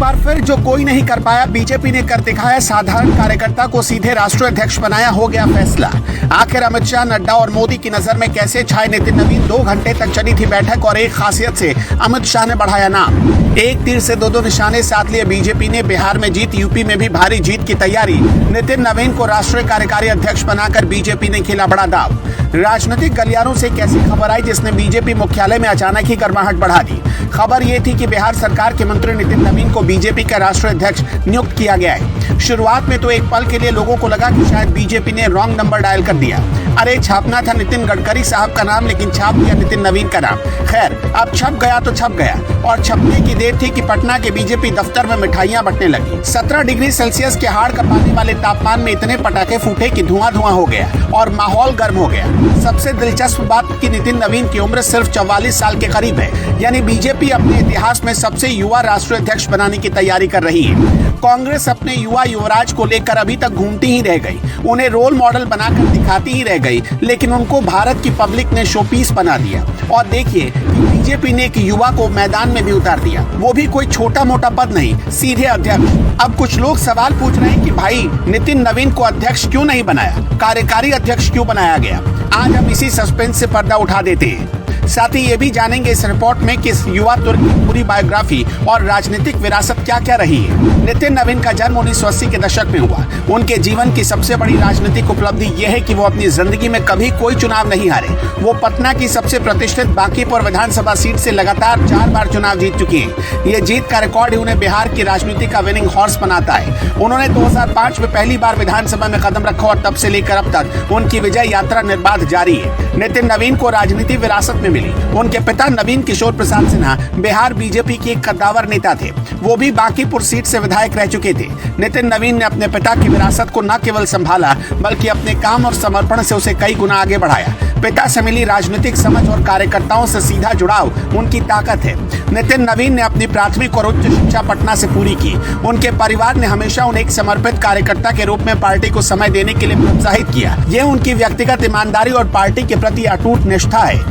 बार फिर जो कोई नहीं कर पाया बीजेपी ने कर दिखाया। साधारण कार्यकर्ता को सीधे राष्ट्रीय अध्यक्ष बनाया, हो गया फैसला। आखिर अमित शाह, नड्डा और मोदी की नजर में कैसे छाए नितिन नवीन। 2 घंटे तक चली थी बैठक और एक खासियत से अमित शाह ने बढ़ाया नाम। एक तीर से दो निशाने साध लिए बीजेपी ने। बिहार में जीत, यूपी में भी भारी जीत की तैयारी। नितिन नवीन को राष्ट्रीय कार्यकारी अध्यक्ष बनाकर बीजेपी ने खेला बड़ा दांव। राजनीतिक गलियारों से कैसी खबर आई जिसने बीजेपी मुख्यालय में अचानक ही गर्माहट बढ़ा दी। खबर ये थी कि बिहार सरकार के मंत्री नितिन नवीन को बीजेपी का राष्ट्रीय अध्यक्ष नियुक्त किया गया है। शुरुआत में तो एक पल के लिए लोगों को लगा कि शायद बीजेपी ने रॉन्ग नंबर डायल कर दिया। अरे छापना था नितिन गडकरी साहब का नाम, लेकिन छाप दिया नितिन नवीन का नाम। खैर, अब छप गया तो छप गया, और छपने की देर थी कि पटना के बीजेपी दफ्तर में मिठाइयां बंटने लगी। 17 डिग्री सेल्सियस के हाड़ कपाने वाले तापमान में इतने पटाखे फूटे कि धुआं हो गया और माहौल गर्म हो गया। सबसे दिलचस्प बात कि नितिन नवीन की उम्र सिर्फ 44 साल के करीब है, यानी बीजेपी अपने इतिहास में सबसे युवा राष्ट्रीय अध्यक्ष बनाने की तैयारी कर रही है। कांग्रेस अपने युवा युवराज को लेकर अभी तक घूमती ही रह गई, उन्हें रोल मॉडल बनाकर दिखाती ही रह गई, लेकिन उनको भारत की पब्लिक ने शोपीस बना दिया। और देखिए बीजेपी ने एक युवा को मैदान में भी उतार दिया, वो भी कोई छोटा मोटा पद नहीं, सीधे अध्यक्ष। अब कुछ लोग सवाल पूछ रहे हैं कि भाई नितिन नवीन को अध्यक्ष क्यों नहीं बनाया, कार्यकारी अध्यक्ष क्यों बनाया गया। आज हम इसी सस्पेंस से पर्दा उठा देते हैं। साथ ही ये भी जानेंगे इस रिपोर्ट में कि इस युवा तुर्क की पूरी बायोग्राफी और राजनीतिक विरासत क्या क्या रही है। नितिन नवीन का जन्म 1980 के दशक में हुआ। उनके जीवन की सबसे बड़ी राजनीतिक उपलब्धि यह है कि वो अपनी जिंदगी में कभी कोई चुनाव नहीं हारे। वो पटना की सबसे प्रतिष्ठित बांकीपुर विधानसभा सीट से लगातार 4 बार चुनाव जीत चुके हैं। ये जीत का रिकॉर्ड ही उन्हें बिहार की राजनीति का विनिंग हॉर्स बनाता है। उन्होंने 2005 में पहली बार विधानसभा में कदम रखा और तब से लेकर अब तक उनकी विजय यात्रा निर्बाध जारी है। नितिन नवीन को राजनीति विरासत में मिली। उनके पिता नवीन किशोर प्रसाद सिन्हा बिहार बीजेपी के एक कद्दावर नेता थे। वो भी बांकीपुर सीट से विधायक रह चुके थे। नितिन नवीन ने अपने पिता की विरासत को न केवल संभाला बल्कि अपने काम और समर्पण से उसे कई गुना आगे बढ़ाया। पिता से मिली राजनीतिक समझ और कार्यकर्ताओं से सीधा जुड़ाव उनकी ताकत है। नितिन नवीन ने अपनी प्राथमिक और उच्च शिक्षा पटना से पूरी की। उनके परिवार ने हमेशा उन्हें एक समर्पित कार्यकर्ता के रूप में पार्टी को समय देने के लिए प्रोत्साहित किया। ये उनकी व्यक्तिगत ईमानदारी और पार्टी के प्रति अटूट निष्ठा है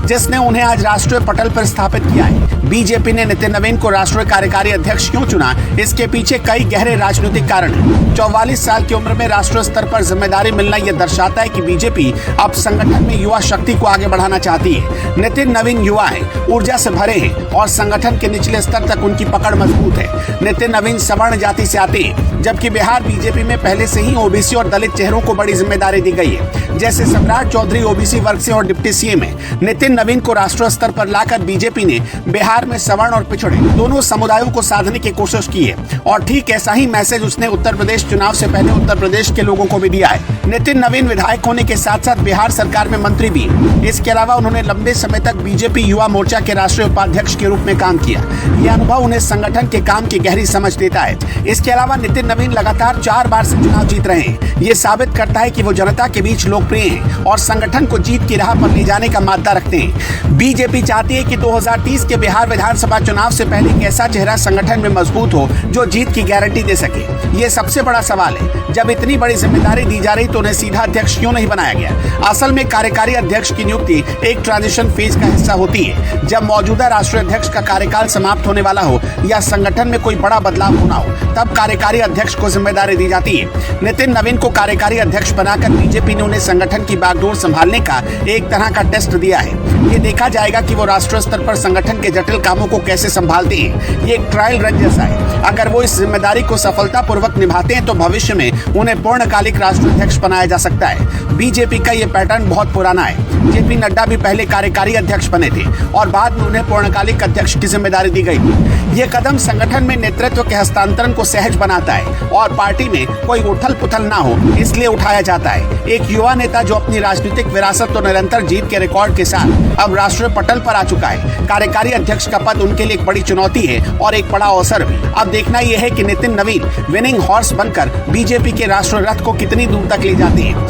जिसने उन्हें आज राष्ट्रीय पटल पर स्थापित किया है। बीजेपी ने नितिन नवीन को राष्ट्रीय कार्यकारी अध्यक्ष क्यों चुना, इसके पीछे कई गहरे राजनीतिक कारण हैं। 44 साल की उम्र में राष्ट्रीय स्तर पर जिम्मेदारी मिलना यह दर्शाता है कि बीजेपी अब संगठन में युवा शक्ति को आगे बढ़ाना चाहती है। नितिन नवीन युवा है, ऊर्जा से भरे हैं और संगठन के निचले स्तर तक उनकी पकड़ मजबूत है। नितिन नवीन सवर्ण जाति से आते हैं, जबकि बिहार बीजेपी में पहले से ही ओबीसी और दलित चेहरों को बड़ी जिम्मेदारी दी गई है। जैसे सम्राट चौधरी ओबीसी वर्ग से और डिप्टी सीएम है। नितिन नवीन को राष्ट्रीय स्तर पर लाकर बीजेपी ने बिहार में सवर्ण और पिछड़े दोनों समुदायों को साधने की कोशिश की है, और ठीक ऐसा ही मैसेज उसने उत्तर प्रदेश चुनाव से पहले उत्तर प्रदेश के लोगों को भी दिया है। नितिन नवीन विधायक होने के साथ साथ बिहार सरकार में मंत्री भी। इसके अलावा उन्होंने लंबे समय तक बीजेपी युवा मोर्चा के राष्ट्रीय उपाध्यक्ष के रूप में काम किया। यह अनुभव उन्हें संगठन के काम की गहरी समझ देता है। इसके अलावा नितिन नवीन लगातार 4 बार से चुनाव जीत रहे हैं। ये साबित करता है कि वो जनता के बीच लोकप्रिय हैं और संगठन को जीत की राह पर ले जाने का मादा रखते हैं। बीजेपी चाहती है कि 2030 के बिहार विधानसभा चुनाव से पहले एक ऐसा चेहरा संगठन में मजबूत हो जो जीत की गारंटी दे सके। ये सबसे बड़ा सवाल है। जब इतनी बड़ी जिम्मेदारी दी जा रही तो उन्हें सीधा अध्यक्ष क्यों नहीं बनाया गया। असल में कार्यकारी अध्यक्ष की नियुक्ति एक ट्रांजिशन फेज का हिस्सा होती है। जब मौजूदा राष्ट्रीय अध्यक्ष का कार्यकाल समाप्त होने वाला हो या संगठन में कोई बड़ा बदलाव होना हो, तब कार्यकारी अध्यक्ष को जिम्मेदारी दी जाती है। नितिन नवीन को कार्यकारी अध्यक्ष बनाकर बीजेपी ने उन्हें संगठन की बागडोर संभालने का एक तरह का टेस्ट दिया है। ये देखा जाएगा कि वो राष्ट्रीय स्तर पर संगठन के जटिल कामों को कैसे संभालते हैं। ये एक ट्रायल रन जैसा है। अगर वो इस जिम्मेदारी को सफलतापूर्वक निभाते हैं तो भविष्य में उन्हें पूर्णकालिक राष्ट्रीय अध्यक्ष बनाया जा सकता है। बीजेपी का ये पैटर्न बहुत पुराना है। जेपी नड्डा भी पहले कार्यकारी अध्यक्ष बने थे और बाद में उन्हें पूर्णकालिक अध्यक्ष की जिम्मेदारी दी गई थी। ये कदम संगठन में नेतृत्व के हस्तांतरण को सहज बनाता है और पार्टी में कोई उथल पुथल ना हो, इसलिए उठाया जाता है। एक युवा नेता जो अपनी राजनीतिक विरासत और निरंतर जीत के रिकॉर्ड के साथ अब राष्ट्रीय पटल पर आ चुका है। कार्यकारी अध्यक्ष का पद उनके लिए एक बड़ी चुनौती है और एक बड़ा अवसर भी। अब देखना यह है कि नितिन नवीन विनिंग हॉर्स बनकर बीजेपी के राष्ट्रीय रथ को कितनी दूर तक ले जाते हैं।